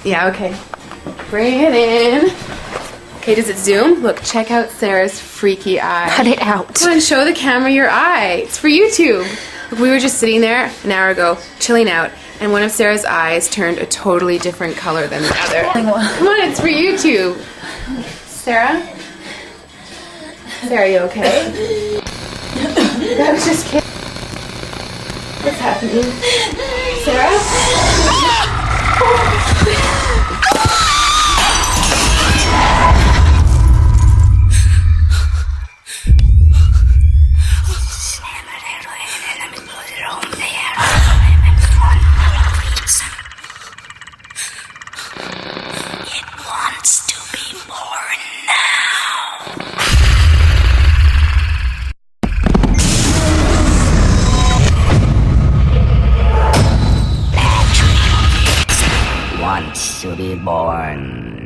Yeah, okay. Bring it in. Okay, does it zoom? Look, check out Sarah's freaky eye. Cut it out. Come on, show the camera your eye. It's for YouTube. Look, we were just sitting there an hour ago, chilling out, and one of Sarah's eyes turned a totally different color than the other. Come on, it's for YouTube. Sarah? Sarah, you okay? I was just kidding. What's happening? Sarah? Wants to be born now. Wants to be born